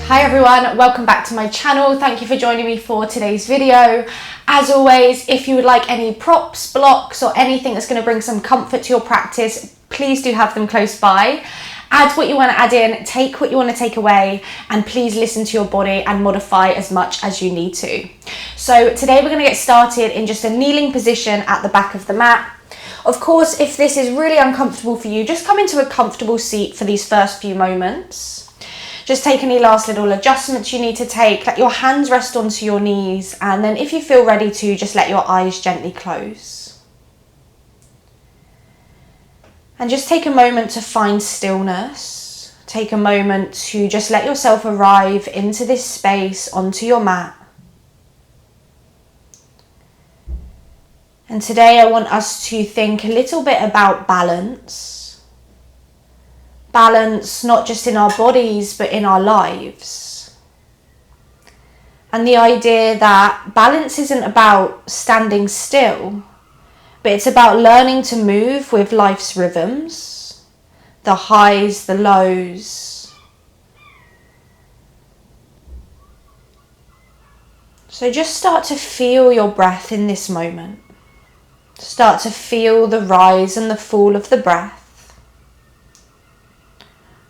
Hi everyone, welcome back to my channel. Thank you for joining me for today's video. As always, if you would like any props, blocks, or anything that's going to bring some comfort to your practice, please do have them close by. Add what you want to add in, take what you want to take away, and please listen to your body and modify as much as you need to. So today we're going to get started in just a kneeling position at the back of the mat. Of course, if this is really uncomfortable for you, just come into a comfortable seat for these first few moments. Just take any last little adjustments you need to take. Let your hands rest onto your knees, and then if you feel ready to, just let your eyes gently close. And just take a moment to find stillness. Take a moment to just let yourself arrive into this space, onto your mat. And today I want us to think a little bit about balance. Balance not just in our bodies but in our lives. And the idea that balance isn't about standing still, but it's about learning to move with life's rhythms, the highs, the lows. So just start to feel your breath in this moment. Start to feel the rise and the fall of the breath.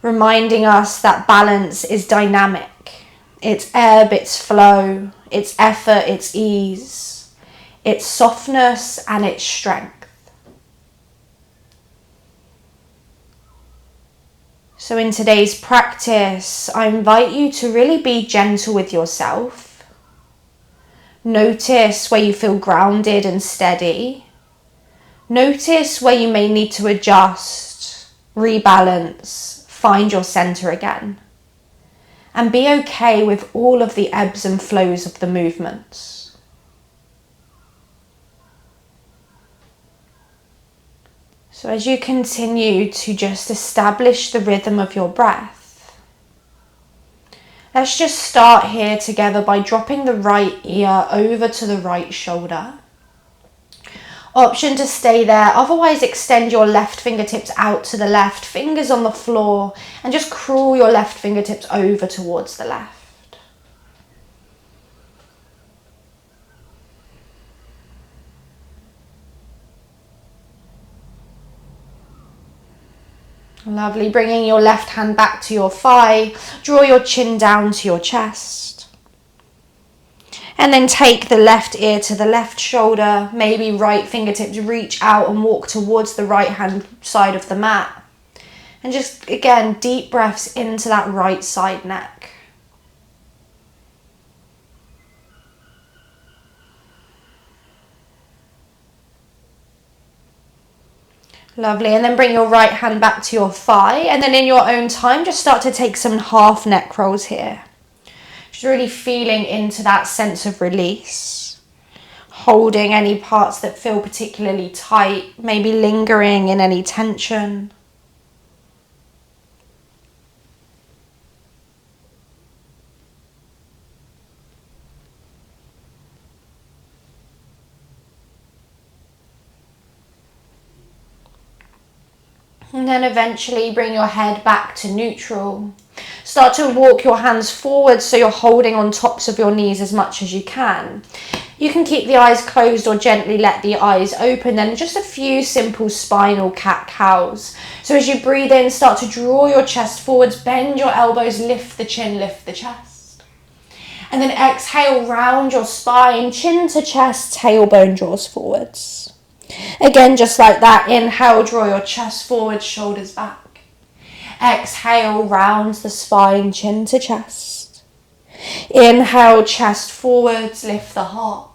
Reminding us that balance is dynamic. It's ebb, it's flow, it's effort, it's ease, it's softness and it's strength. So in today's practice, I invite you to really be gentle with yourself. Notice where you feel grounded and steady. Notice where you may need to adjust, rebalance, find your center again, and be okay with all of the ebbs and flows of the movements. So as you continue to just establish the rhythm of your breath, let's just start here together by dropping the right ear over to the right shoulder. Option to stay there, otherwise extend your left fingertips out to the left, fingers on the floor, and just crawl your left fingertips over towards the left. Lovely, bringing your left hand back to your thigh, draw your chin down to your chest. And then take the left ear to the left shoulder, maybe right fingertips reach out and walk towards the right hand side of the mat. And just, again, deep breaths into that right side neck. Lovely, and then bring your right hand back to your thigh, and then in your own time, just start to take some half neck rolls here. Just really feeling into that sense of release, holding any parts that feel particularly tight, maybe lingering in any tension. And then eventually bring your head back to neutral. Start to walk your hands forward so you're holding on tops of your knees as much as you can. You can keep the eyes closed or gently let the eyes open. Then just a few simple spinal cat-cows. So as you breathe in, start to draw your chest forwards, bend your elbows, lift the chin, lift the chest. And then exhale, round your spine, chin to chest, tailbone draws forwards. Again, just like that, inhale, draw your chest forward, shoulders back. Exhale, round the spine, chin to chest. Inhale, chest forwards, lift the heart.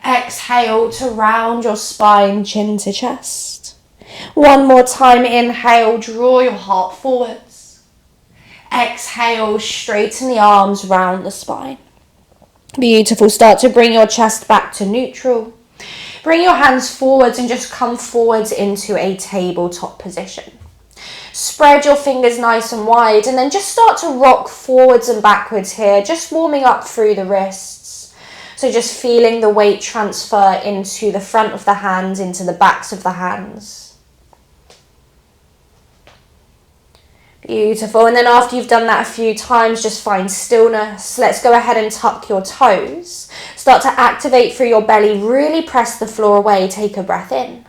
Exhale to round your spine, chin to chest. One more time, inhale, draw your heart forwards. Exhale, straighten the arms, round the spine. Beautiful, start to bring your chest back to neutral. Bring your hands forwards and just come forwards into a tabletop position. Spread your fingers nice and wide, and then just start to rock forwards and backwards here, just warming up through the wrists. So just feeling the weight transfer into the front of the hands, into the backs of the hands. Beautiful. And then after you've done that a few times, just find stillness. Let's go ahead and tuck your toes. Start to activate through your belly. Really press the floor away. Take a breath in.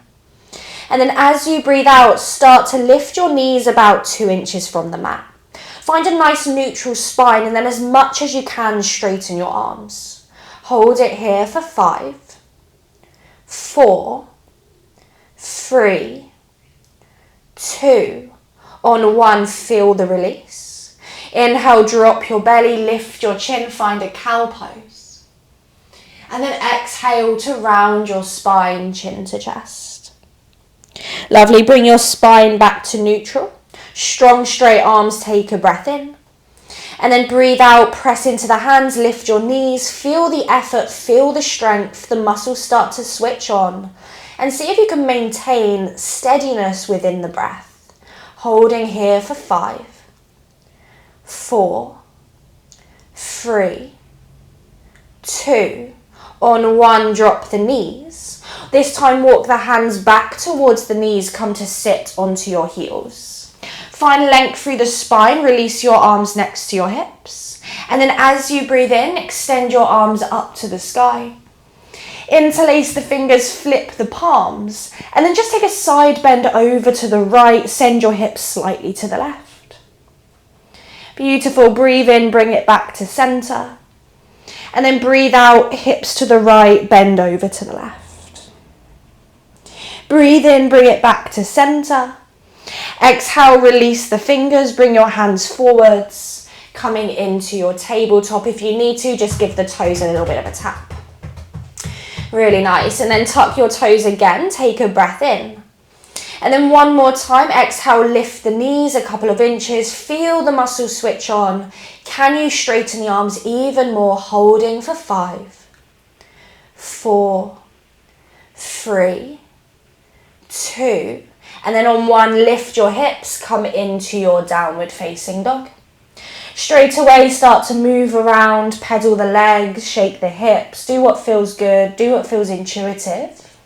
And then as you breathe out, start to lift your knees about 2 inches from the mat. Find a nice neutral spine, and then as much as you can, straighten your arms. Hold it here for 5, 4, 3, 2, on 1, feel the release. Inhale, drop your belly, lift your chin, find a cow pose. And then exhale to round your spine, chin to chest. Lovely, bring your spine back to neutral. Strong, straight arms, take a breath in. And then breathe out, press into the hands, lift your knees, feel the effort, feel the strength, the muscles start to switch on. And see if you can maintain steadiness within the breath. Holding here for 5, 4, 3, 2, on 1, drop the knees. This time walk the hands back towards the knees, come to sit onto your heels. Find length through the spine, release your arms next to your hips. And then as you breathe in, extend your arms up to the sky. Interlace the fingers, flip the palms, and then just take a side bend over to the right, send your hips slightly to the left. Beautiful, breathe in, bring it back to center, and then breathe out, hips to the right, bend over to the left. Breathe in, bring it back to center. Exhale, release the fingers, bring your hands forwards, coming into your tabletop. If you need to, just give the toes a little bit of a tap. Really nice. And then tuck your toes again, take a breath in. And then one more time, exhale, lift the knees a couple of inches, feel the muscles switch on. Can you straighten the arms even more, holding for 5, 4, 3, 2, and then on 1, lift your hips, come into your downward facing dog. Straight away, start to move around, pedal the legs, shake the hips, do what feels good, do what feels intuitive.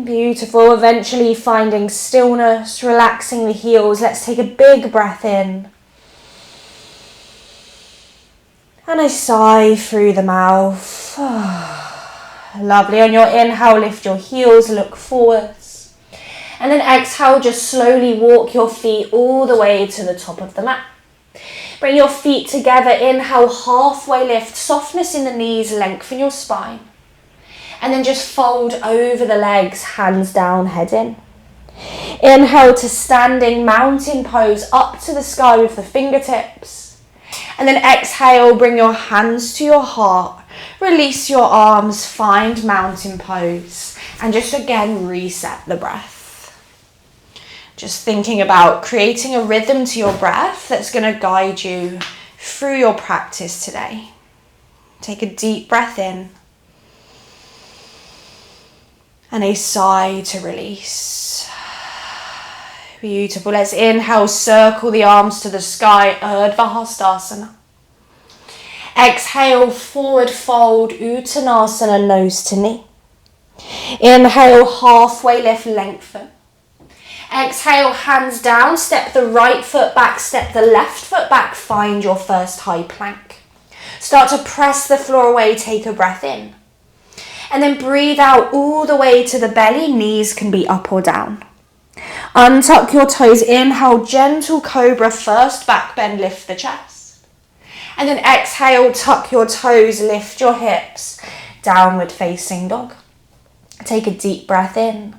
Beautiful, eventually finding stillness, relaxing the heels. Let's take a big breath in. And a sigh through the mouth. Lovely, on your inhale, lift your heels, look forwards. And then exhale, just slowly walk your feet all the way to the top of the mat. Bring your feet together, inhale, halfway lift, softness in the knees, lengthen your spine. And then just fold over the legs, hands down, head in. Inhale to standing mountain pose, up to the sky with the fingertips. And then exhale, bring your hands to your heart, release your arms, find mountain pose, and just again reset the breath. Just thinking about creating a rhythm to your breath that's going to guide you through your practice today. Take a deep breath in and a sigh to release. Beautiful. Let's inhale, circle the arms to the sky, Urdhva Hastasana. Exhale, forward fold, Uttanasana, nose to knee. Inhale, halfway lift, lengthen. Exhale, hands down, step the right foot back, step the left foot back, find your first high plank. Start to press the floor away, take a breath in. And then breathe out all the way to the belly, knees can be up or down. Untuck your toes, inhale, gentle cobra, first back bend, lift the chest. And then exhale, tuck your toes, lift your hips, downward facing dog. Take a deep breath in.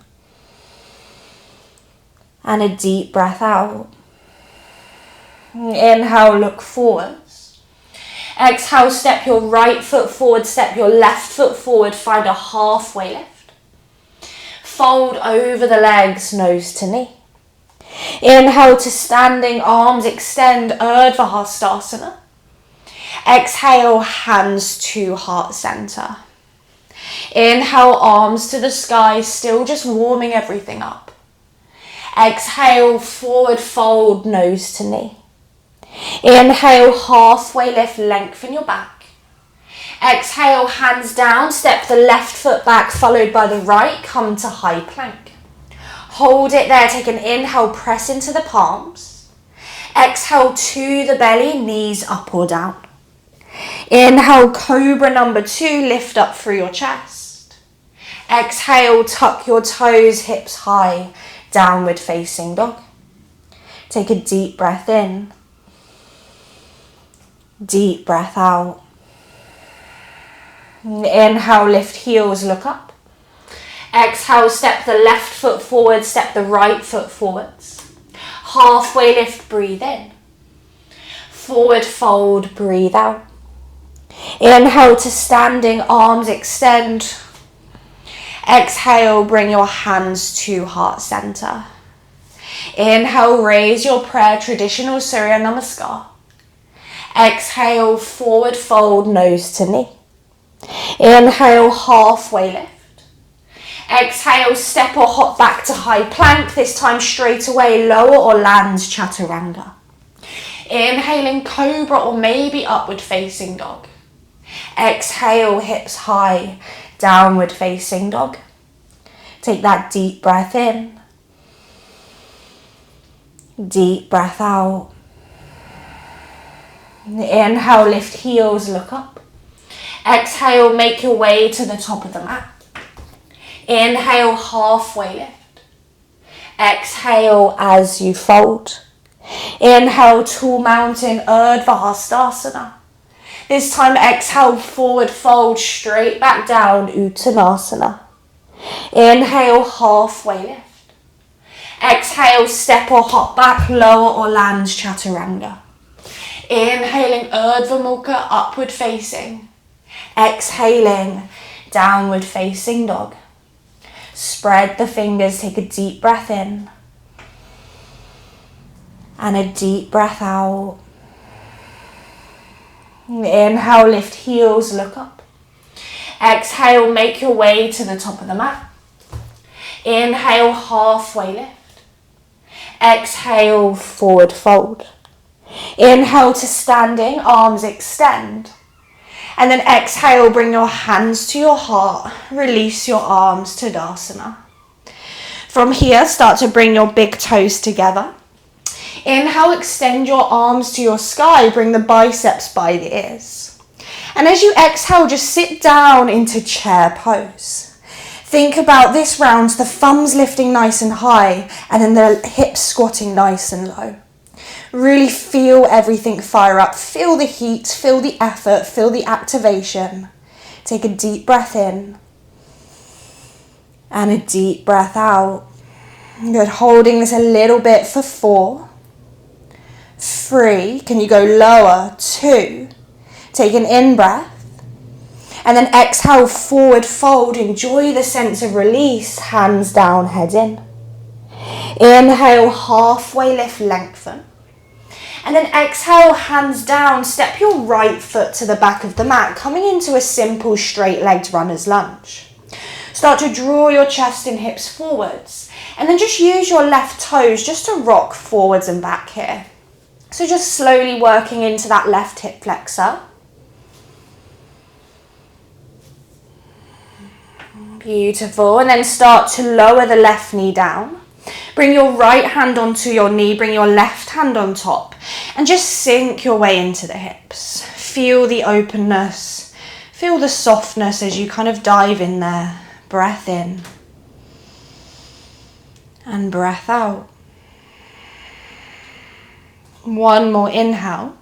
And a deep breath out. Inhale, look forwards. Exhale, step your right foot forward, step your left foot forward, find a halfway lift. Fold over the legs, nose to knee. Inhale to standing, arms extend, Urdhva Hastasana. Exhale, hands to heart center. Inhale, arms to the sky, still just warming everything up. Exhale, forward fold, nose to knee. Inhale, halfway lift, lengthen your back. Exhale, hands down, step the left foot back, followed by the right, come to high plank. Hold it there, take an inhale, press into the palms. Exhale to the belly, knees up or down. Inhale, cobra number 2, lift up through your chest. Exhale, tuck your toes, hips high, downward facing dog. Take a deep breath in. Deep breath out. Inhale, lift heels, look up. Exhale, step the left foot forward, step the right foot forwards. Halfway lift, breathe in. Forward fold, breathe out. Inhale to standing, arms extend. Exhale, bring your hands to heart center. Inhale, raise your prayer, traditional Surya Namaskar. Exhale, forward fold, nose to knee. Inhale, halfway lift. Exhale, step or hop back to high plank, this time straight away, lower or lands chaturanga. Inhaling cobra or maybe upward facing dog. Exhale, hips high, downward facing dog. Take that deep breath in. Deep breath out. Inhale, lift heels, look up. Exhale, make your way to the top of the mat. Inhale, halfway lift. Exhale as you fold. Inhale, tall mountain, Urdhva Hastasana. This time exhale, forward fold, straight back down, Uttanasana. Inhale, halfway lift. Exhale, step or hop back, lower or lands chaturanga. Inhaling, Urdhva Mukha, upward facing. Exhaling, downward facing dog. Spread the fingers, take a deep breath in. And a deep breath out. Inhale, lift heels, look up. Exhale, make your way to the top of the mat. Inhale, halfway lift. Exhale, forward fold. Inhale to standing, arms extend. And then exhale, bring your hands to your heart. Release your arms to Tadasana. From here, start to bring your big toes together. Inhale, extend your arms to your sky. Bring the biceps by the ears. And as you exhale, just sit down into chair pose. Think about this round, the thumbs lifting nice and high and then the hips squatting nice and low. Really feel everything fire up. Feel the heat, feel the effort, feel the activation. Take a deep breath in and a deep breath out. Good, holding this a little bit for 4, 3, can you go lower, 2, take an in-breath, and then exhale, forward fold, enjoy the sense of release, hands down, head in. Inhale, halfway lift, lengthen, and then exhale, hands down, step your right foot to the back of the mat, coming into a simple straight-legged runner's lunge. Start to draw your chest and hips forwards, and then just use your left toes just to rock forwards and back here. So just slowly working into that left hip flexor. Beautiful. And then start to lower the left knee down. Bring your right hand onto your knee, bring your left hand on top, and just sink your way into the hips. Feel the openness, feel the softness as you kind of dive in there. Breath in and breath out. One more inhale.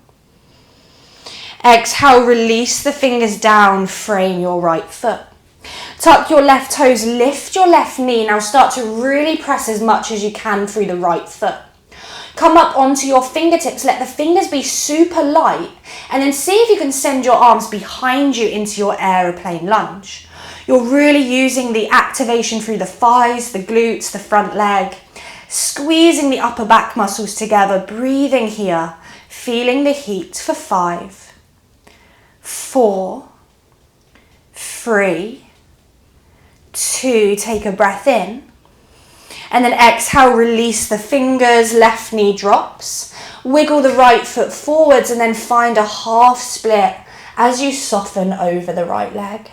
Exhale, release the fingers down, frame your right foot. Tuck your left toes, lift your left knee. Now start to really press as much as you can through the right foot. Come up onto your fingertips, let the fingers be super light, and then see if you can send your arms behind you into your aeroplane lunge. You're really using the activation through the thighs, the glutes, the front leg, squeezing the upper back muscles together, breathing here, feeling the heat for 5, 4, 3, 2, take a breath in, and then exhale, release the fingers, left knee drops, wiggle the right foot forwards and then find a half split as you soften over the right leg.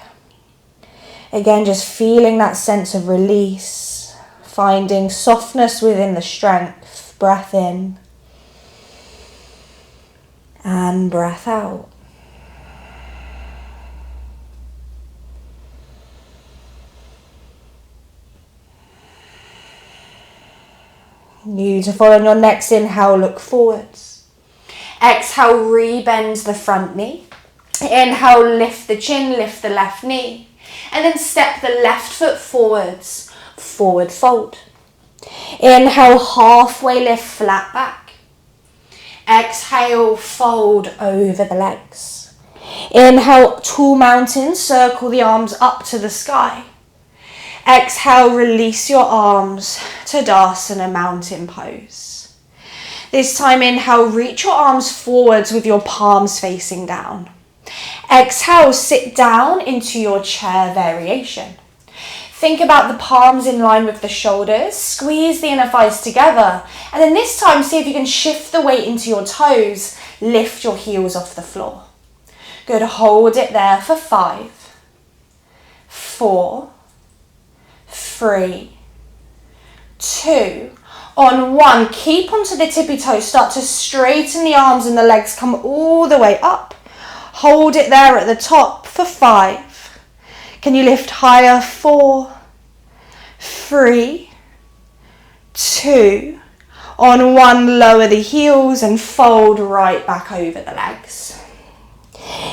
Again, just feeling that sense of release, finding softness within the strength. Breath in and breath out. Beautiful. On your next inhale, look forwards. Exhale, re-bend the front knee. Inhale, lift the chin, lift the left knee. And then step the left foot forwards, forward fold. Inhale, halfway lift, flat back. Exhale, fold over the legs. Inhale, tall mountain, circle the arms up to the sky. Exhale, release your arms to Tadasana, mountain pose. This time, inhale, reach your arms forwards with your palms facing down. Exhale, sit down into your chair variation. Think about the palms in line with the shoulders, squeeze the inner thighs together, and then this time see if you can shift the weight into your toes, lift your heels off the floor. Good, hold it there for 5, 4, 3, 2, on 1, keep onto the tippy toes, start to straighten the arms and the legs, come all the way up. Hold it there at the top for 5. Can you lift higher? 4, 3, 2, on 1, lower the heels and fold right back over the legs.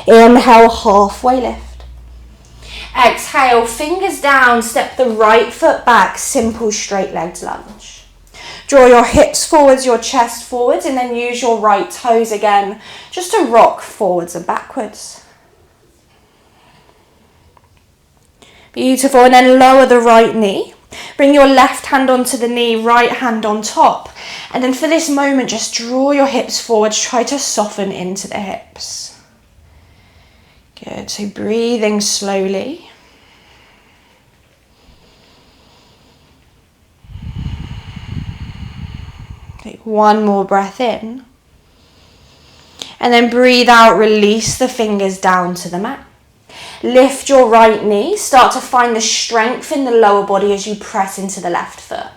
Inhale, halfway lift. Exhale, fingers down, step the right foot back, simple straight legs lunge. Draw your hips forwards, your chest forwards, and then use your right toes again, just to rock forwards and backwards. Beautiful, and then lower the right knee. Bring your left hand onto the knee, right hand on top. And then for this moment, just draw your hips forwards, try to soften into the hips. Good, so breathing slowly. Take one more breath in. And then breathe out, release the fingers down to the mat. Lift your right knee, start to find the strength in the lower body as you press into the left foot.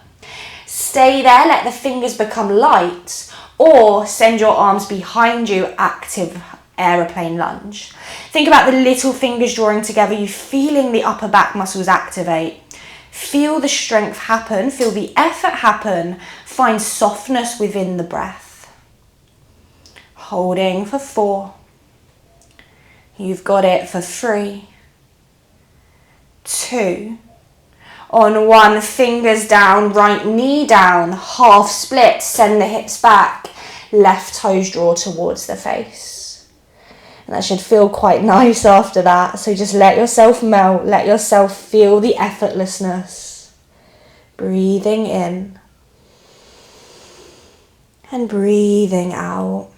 Stay there, let the fingers become light, or send your arms behind you, active aeroplane lunge. Think about the little fingers drawing together, you feeling the upper back muscles activate. Feel the strength happen, feel the effort happen, find softness within the breath. Holding for 4. You've got it for 3, 2, on 1, fingers down, right knee down, half split, send the hips back, left toes draw towards the face. And that should feel quite nice after that. So just let yourself melt, let yourself feel the effortlessness. Breathing in and breathing out.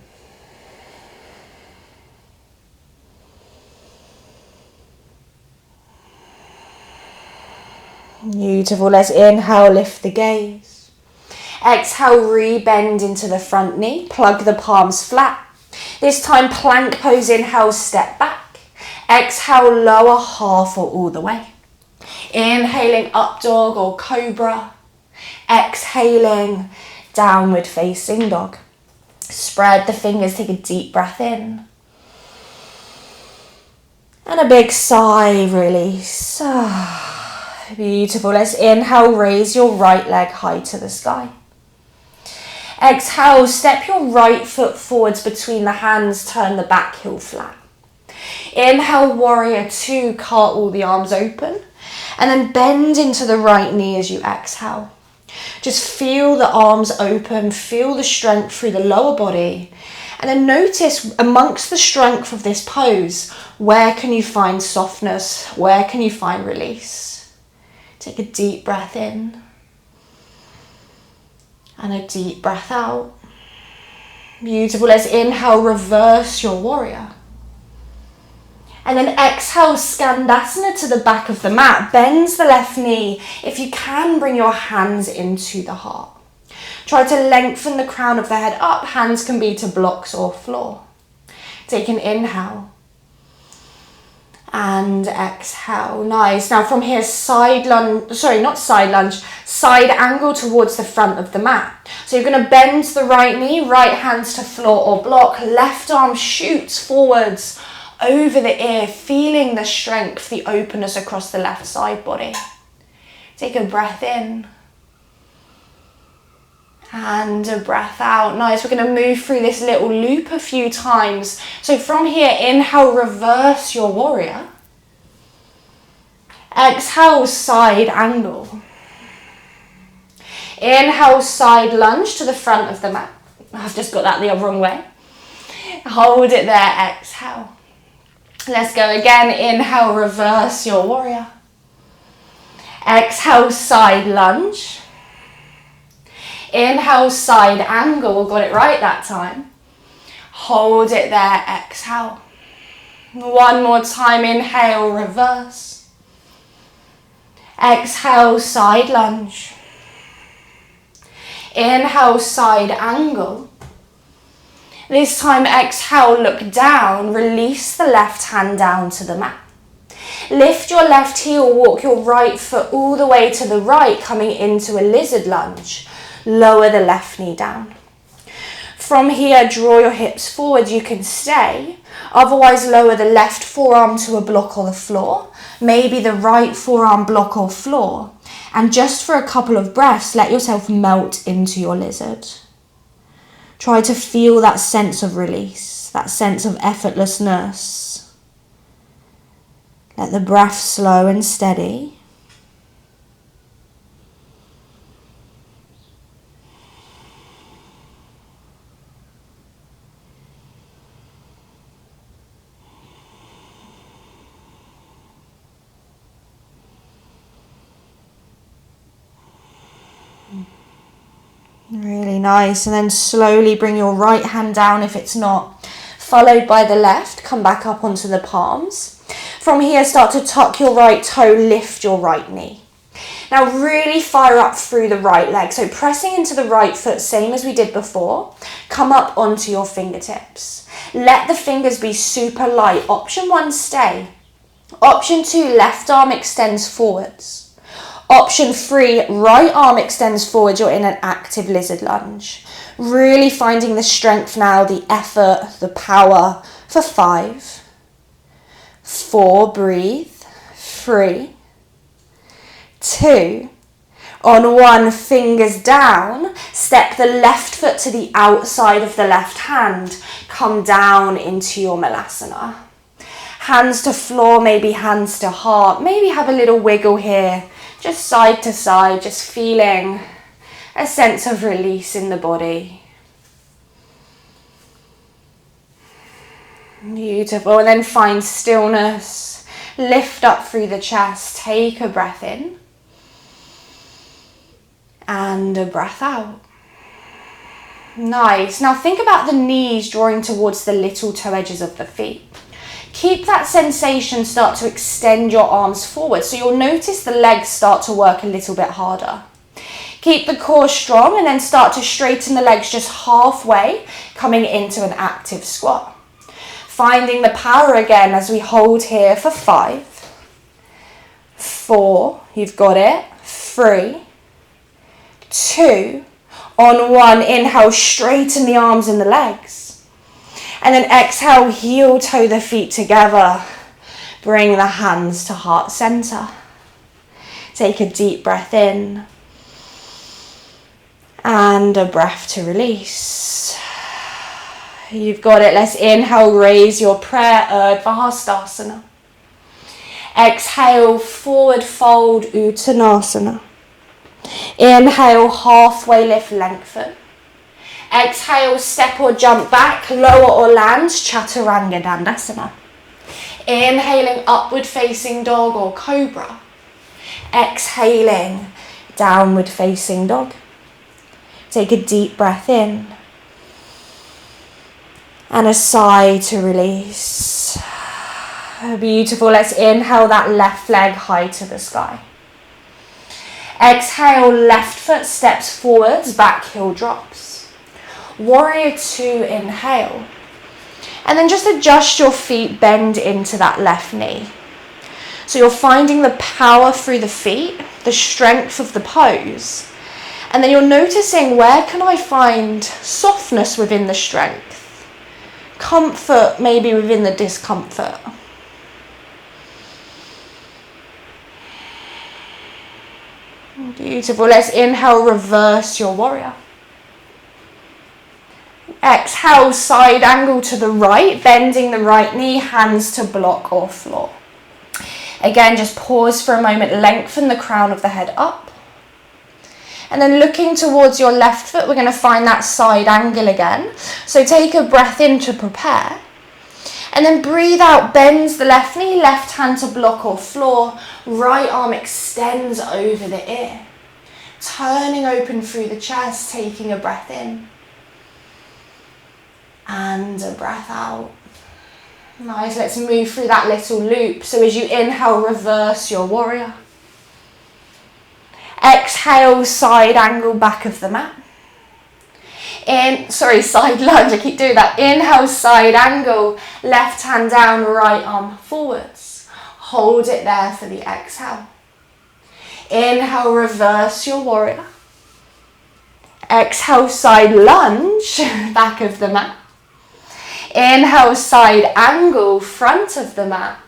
Beautiful. Let's inhale, lift the gaze. Exhale, re-bend into the front knee. Plug the palms flat. This time, plank pose, inhale, step back. Exhale, lower half or all the way. Inhaling, up dog or cobra. Exhaling, downward facing dog. Spread the fingers, take a deep breath in. And a big sigh, release. Beautiful. Let's inhale, raise your right leg high to the sky. Exhale, step your right foot forwards between the hands, turn the back heel flat. Inhale, warrior 2, cartwheel the arms open, and then bend into the right knee as you exhale. Just feel the arms open, feel the strength through the lower body, and then notice amongst the strength of this pose, where can you find softness, where can you find release? Take a deep breath in. And a deep breath out. Beautiful. Let's inhale, reverse your warrior. And then exhale, Skandasana to the back of the mat. Bends the left knee. If you can, bring your hands into the heart. Try to lengthen the crown of the head up. Hands can be to blocks or floor. Take an inhale. And exhale. Nice. Now from here, side lunge, sorry, not side lunge, side angle towards the front of the mat. So you're going to bend the right knee, right hands to floor or block, left arm shoots forwards over the ear, feeling the strength, the openness across the left side body. Take a breath in. And a breath out. Nice. We're going to move through this little loop a few times. So from here, inhale, reverse your warrior. Exhale, side angle. Inhale, side lunge to the front of the mat. I've just got that the wrong way. Hold it there, exhale. Let's go again. Inhale, reverse your warrior. Exhale, side lunge. Inhale, side angle. Got it right that time. Hold it there, exhale. One more time, inhale, reverse. Exhale, side lunge. Inhale, side angle. This time, exhale, look down. Release the left hand down to the mat. Lift your left heel, walk your right foot all the way to the right, coming into a lizard lunge. Lower the left knee down. From here, draw your hips forward. You can stay. Otherwise, lower the left forearm to a block or the floor. Maybe the right forearm block or floor. And just for a couple of breaths, let yourself melt into your lizard. Try to feel that sense of release, that sense of effortlessness. Let the breath slow and steady. Really nice. And then slowly bring your right hand down if it's not, followed by the left. Come back up onto the palms. From here, start to tuck your right toe, lift your right knee. Now really fire up through the right leg. So pressing into the right foot, same as we did before. Come up onto your fingertips. Let the fingers be super light. Option 1, stay. Option 2, left arm extends forwards. Option 3, right arm extends forward. You're in an active lizard lunge. Really finding the strength now, the effort, the power for 5, 4, breathe, 3, 2, on 1, fingers down. Step the left foot to the outside of the left hand. Come down into your Malasana. Hands to floor, maybe hands to heart. Maybe have a little wiggle here. Just side to side, just feeling a sense of release in the body. Beautiful. And then find stillness. Lift up through the chest. Take a breath in. And a breath out. Nice. Now think about the knees drawing towards the little toe edges of the feet. Keep that sensation, start to extend your arms forward. So you'll notice the legs start to work a little bit harder. Keep the core strong and then start to straighten the legs just halfway, coming into an active squat. Finding the power again as we hold here for 5, 4, you've got it, 3, 2, on 1, inhale, straighten the arms and the legs. And then exhale, heel toe the feet together. Bring the hands to heart center. Take a deep breath in. And a breath to release. You've got it. Let's inhale, raise your prayer, Urdhva Hastasana. Exhale, forward fold, Uttanasana. Inhale, halfway lift, lengthen. Exhale, step or jump back, lower or land, Chaturanga Dandasana. Inhaling, upward facing dog or cobra. Exhaling, downward facing dog. Take a deep breath in. And a sigh to release. Beautiful. Let's inhale that left leg high to the sky. Exhale, left foot steps forwards, back heel drops. Warrior 2, inhale. And then just adjust your feet, bend into that left knee. So you're finding the power through the feet, the strength of the pose. And then you're noticing, where can I find softness within the strength? Comfort maybe within the discomfort. Beautiful. Let's inhale, reverse your warrior. Exhale, side angle to the right, bending the right knee, hands to block or floor. Again, just pause for a moment, lengthen the crown of the head up. And then looking towards your left foot, we're going to find that side angle again. So take a breath in to prepare. And then breathe out, bends the left knee, left hand to block or floor. Right arm extends over the ear. Turning open through the chest, taking a breath in. And a breath out. Nice, let's move through that little loop. So as you inhale, reverse your warrior. Exhale, side angle, back of the mat. Side lunge, I keep doing that. Inhale, side angle, left hand down, right arm forwards. Hold it there for the exhale. Inhale, reverse your warrior. Exhale, side lunge, back of the mat. Inhale, side angle, front of the mat.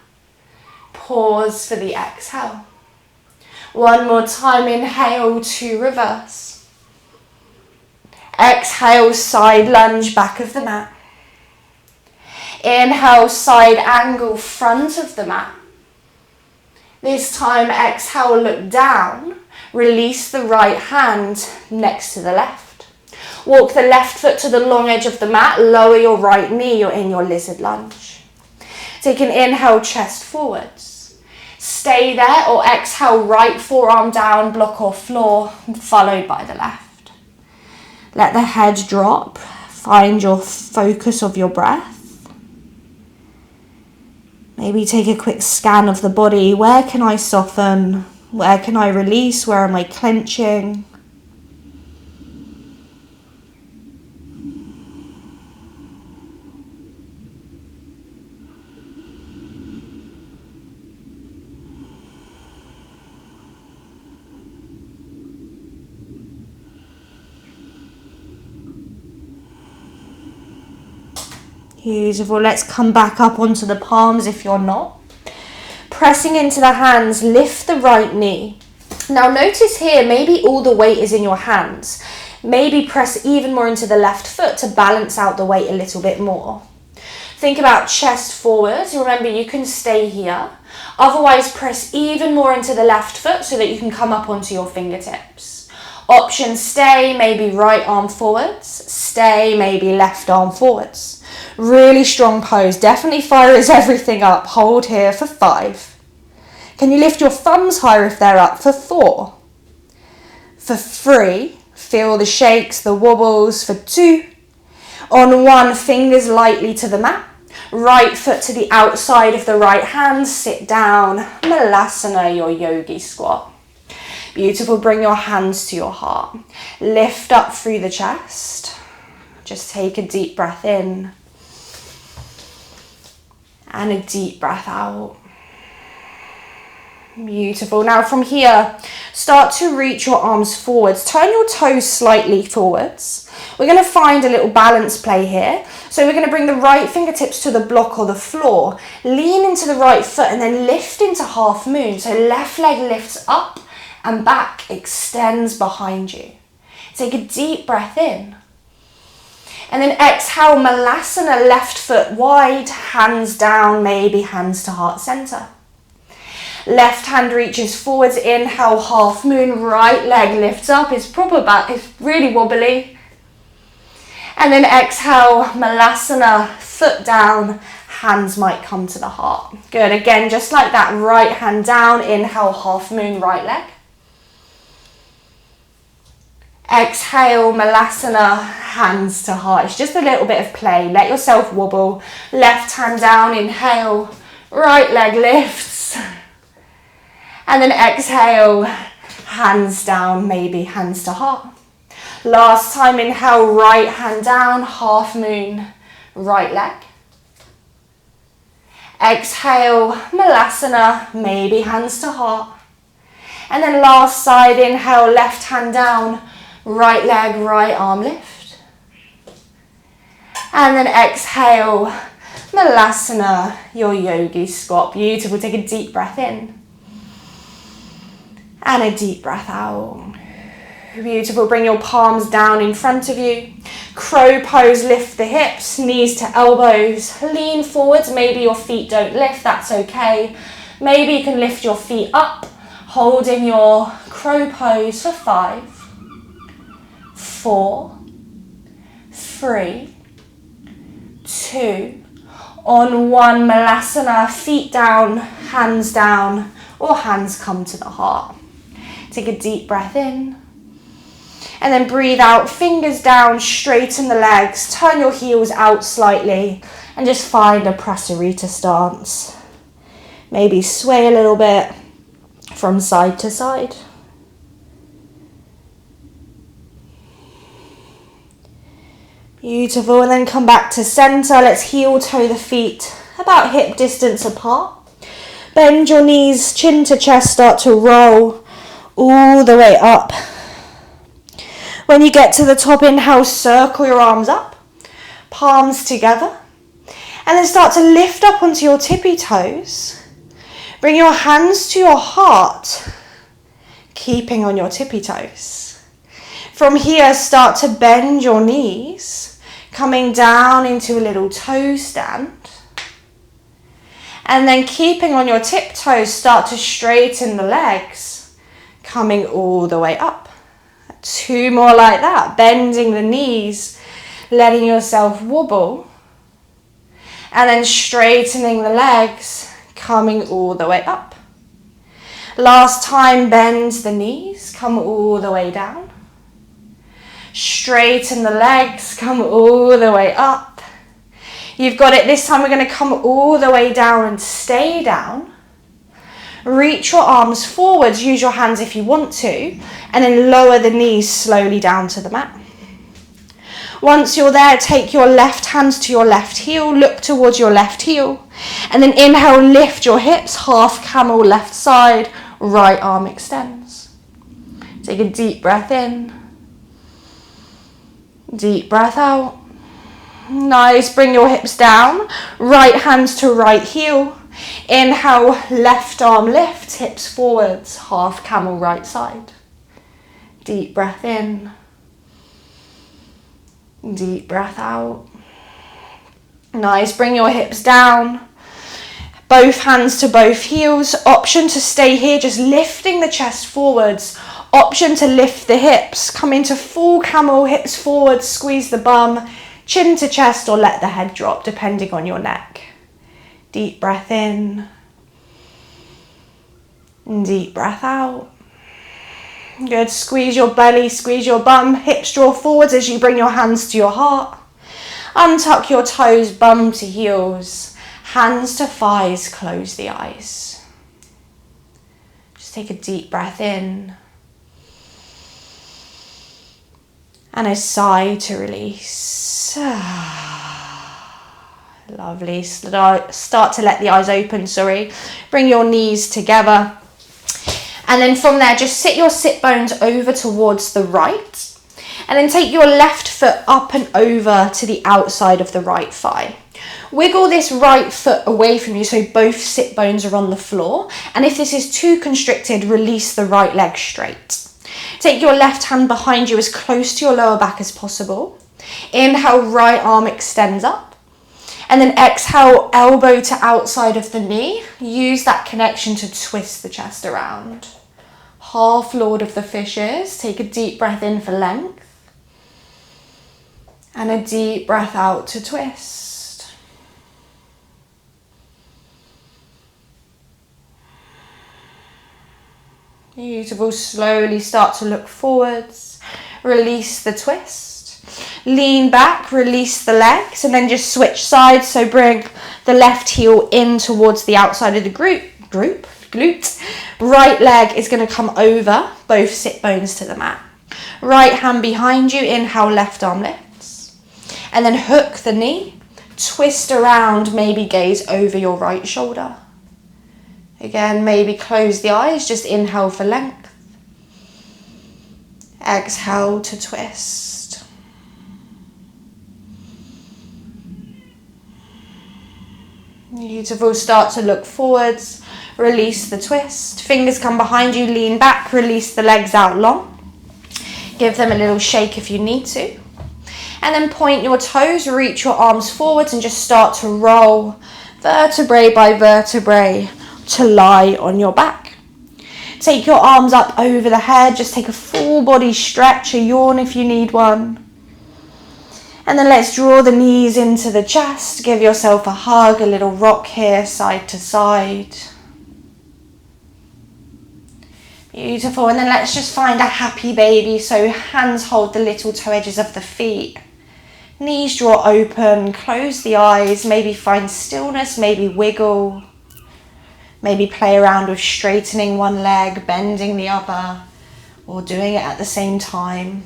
Pause for the exhale. One more time, inhale to reverse. Exhale, side lunge, back of the mat. Inhale, side angle, front of the mat. This time, exhale, look down. Release the right hand next to the left. Walk the left foot to the long edge of the mat. Lower your right knee. You're in your lizard lunge. Take an inhale, chest forwards. Stay there, or exhale, right forearm down, block or floor, followed by the left. Let the head drop. Find your focus of your breath. Maybe take a quick scan of the body. Where can I soften? Where can I release? Where am I clenching? Beautiful. Let's come back up onto the palms if you're not. Pressing into the hands, lift the right knee. Now notice here, maybe all the weight is in your hands. Maybe press even more into the left foot to balance out the weight a little bit more. Think about chest forwards. Remember, you can stay here. Otherwise, press even more into the left foot so that you can come up onto your fingertips. Option stay, maybe right arm forwards. Stay, maybe left arm forwards. Really strong pose. Definitely fires everything up. Hold here for 5. Can you lift your thumbs higher if they're up? For 4. For 3. Feel the shakes, the wobbles. For 2. On 1, fingers lightly to the mat. Right foot to the outside of the right hand. Sit down. Malasana, your yogi squat. Beautiful. Bring your hands to your heart. Lift up through the chest. Just take a deep breath in. And a deep breath out. Beautiful. Now from here, start to reach your arms forwards. Turn your toes slightly forwards. We're going to find a little balance play here. So we're going to bring the right fingertips to the block or the floor. Lean into the right foot and then lift into half moon. So left leg lifts up and back, extends behind you. Take a deep breath in. And then exhale, Malasana, left foot wide, hands down, maybe hands to heart center. Left hand reaches forwards, inhale, half moon, right leg lifts up, it's proper back, it's really wobbly. And then exhale, Malasana, foot down, hands might come to the heart. Good, again, just like that, right hand down, inhale, half moon, right leg. Exhale, Malasana, hands to heart. It's just a little bit of play. Let yourself wobble. Left hand down, inhale, right leg lifts. And then exhale, hands down, maybe hands to heart. Last time, inhale, right hand down, half moon, right leg. Exhale, Malasana, maybe hands to heart. And then last side, inhale, left hand down, right leg, right arm lift. And then exhale, Malasana, your yogi squat. Beautiful, take a deep breath in. And a deep breath out. Beautiful, bring your palms down in front of you. Crow pose, lift the hips, knees to elbows. Lean forwards, maybe your feet don't lift, that's okay. Maybe you can lift your feet up, holding your crow pose for 5, 4, 3, 2, on 1, Malasana, feet down, or hands come to the heart. Take a deep breath in. And then breathe out, fingers down, straighten the legs, turn your heels out slightly, and just find a Prasarita stance. Maybe sway a little bit from side to side. Beautiful, and then come back to center. Let's heel toe the feet about hip distance apart. Bend your knees, chin to chest, start to roll all the way up. When you get to the top, inhale, circle your arms up, palms together, and then start to lift up onto your tippy toes. Bring your hands to your heart, keeping on your tippy toes. From here, start to bend your knees, coming down into a little toe stand. And then keeping on your tiptoes, start to straighten the legs, coming all the way up. 2 more like that, bending the knees, letting yourself wobble, and then straightening the legs, coming all the way up. Last time, bend the knees, come all the way down. Straighten the legs, come all the way up. You've got it. This time we're going to come all the way down and stay down. Reach your arms forwards, use your hands if you want to, and then lower the knees slowly down to the mat. Once you're there, take your left hand to your left heel, look towards your left heel, and then inhale, lift your hips, half camel left side, right arm extends. Take a deep breath in, deep breath out. Nice, bring your hips down, right hands to right heel. Inhale, left arm lift, hips forwards, half camel right side. Deep breath in, deep breath out. Nice, bring your hips down, both hands to both heels. Option to stay here, just lifting the chest forwards. Option to lift the hips, come into full camel, hips forward, squeeze the bum, chin to chest, or let the head drop depending on your neck. Deep breath in, deep breath out. Good, squeeze your belly, squeeze your bum, hips draw forwards as you bring your hands to your heart. Untuck your toes, bum to heels, hands to thighs, close the eyes. Just take a deep breath in. And a sigh to release. Lovely. Start to let the eyes open, Bring your knees together. And then from there, just sit your sit bones over towards the right. And then take your left foot up and over to the outside of the right thigh. Wiggle this right foot away from you so both sit bones are on the floor. And if this is too constricted, release the right leg straight. Take your left hand behind you as close to your lower back as possible. Inhale, right arm extends up. And then exhale, elbow to outside of the knee. Use that connection to twist the chest around. Half Lord of the Fishes. Take a deep breath in for length. And a deep breath out to twist. Beautiful. Slowly start to look forwards. Release the twist. Lean back, release the legs, and then just switch sides. So bring the left heel in towards the outside of the glute. Right leg is going to come over both sit bones to the mat. Right hand behind you, inhale, left arm lifts. And then hook the knee, Twist around, maybe gaze over your right shoulder. Again, maybe close the eyes, just inhale for length. Exhale to twist. Beautiful. Start to look forwards. Release the twist. Fingers come behind you, lean back, release the legs out long. Give them a little shake if you need to. And then point your toes, reach your arms forwards and just start to roll vertebrae by vertebrae to lie on your back. Take your arms up over the head, just take a full body stretch, a yawn if you need one. And then let's draw the knees into the chest, give yourself a hug, a little rock here, side to side. Beautiful, and then let's just find a happy baby, so hands hold the little toe edges of the feet. Knees draw open, close the eyes, maybe find stillness, maybe wiggle. Maybe play around with straightening one leg, bending the other, or doing it at the same time.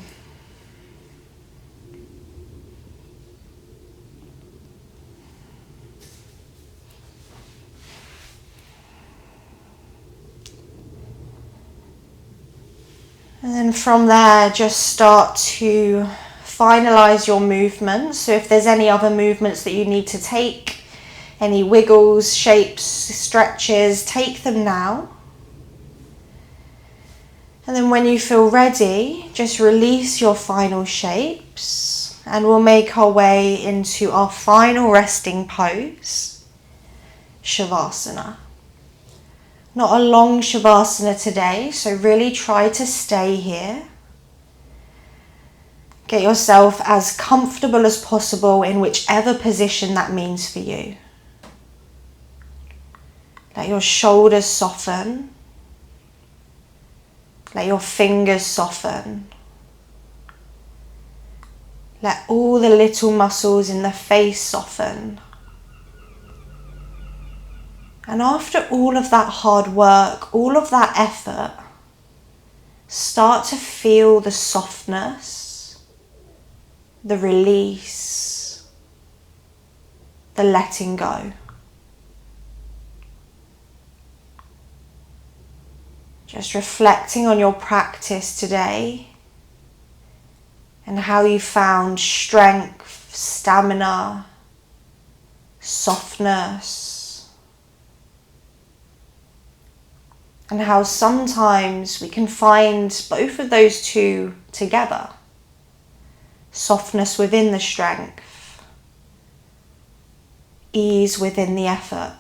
And then from there, just start to finalize your movements. So if there's any other movements that you need to take, any wiggles, shapes, stretches, take them now. And then when you feel ready, just release your final shapes and we'll make our way into our final resting pose, Shavasana. Not a long Shavasana today, so really try to stay here. Get yourself as comfortable as possible in whichever position that means for you. Let your shoulders soften. Let your fingers soften. Let all the little muscles in the face soften. And after all of that hard work, all of that effort, start to feel the softness, the release, the letting go. Just reflecting on your practice today and how you found strength, stamina, softness, and how sometimes we can find both of those two together. Softness within the strength, ease within the effort.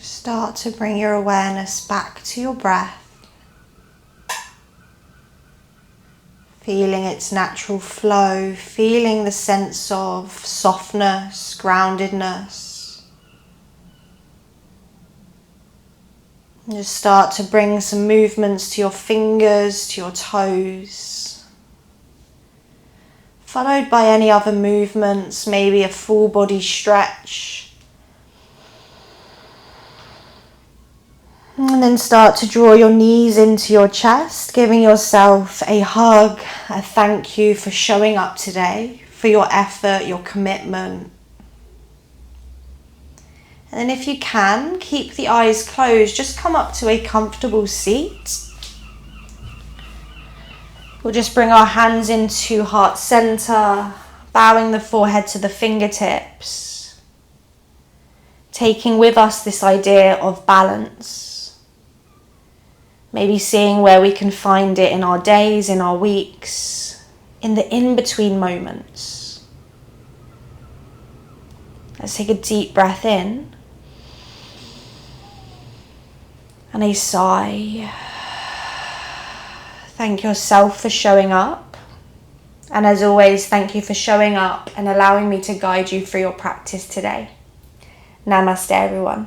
Start to bring your awareness back to your breath. Feeling its natural flow, feeling the sense of softness, groundedness. And just start to bring some movements to your fingers, to your toes. Followed by any other movements, maybe a full body stretch. And then start to draw your knees into your chest, giving yourself a hug, a thank you for showing up today, for your effort, your commitment. And then if you can, keep the eyes closed, just come up to a comfortable seat. We'll just bring our hands into heart center, bowing the forehead to the fingertips, taking with us this idea of balance. Maybe seeing where we can find it in our days, in our weeks, in the in-between moments. Let's take a deep breath in and a sigh. Thank yourself for showing up. And as always, thank you for showing up and allowing me to guide you through your practice today. Namaste, everyone.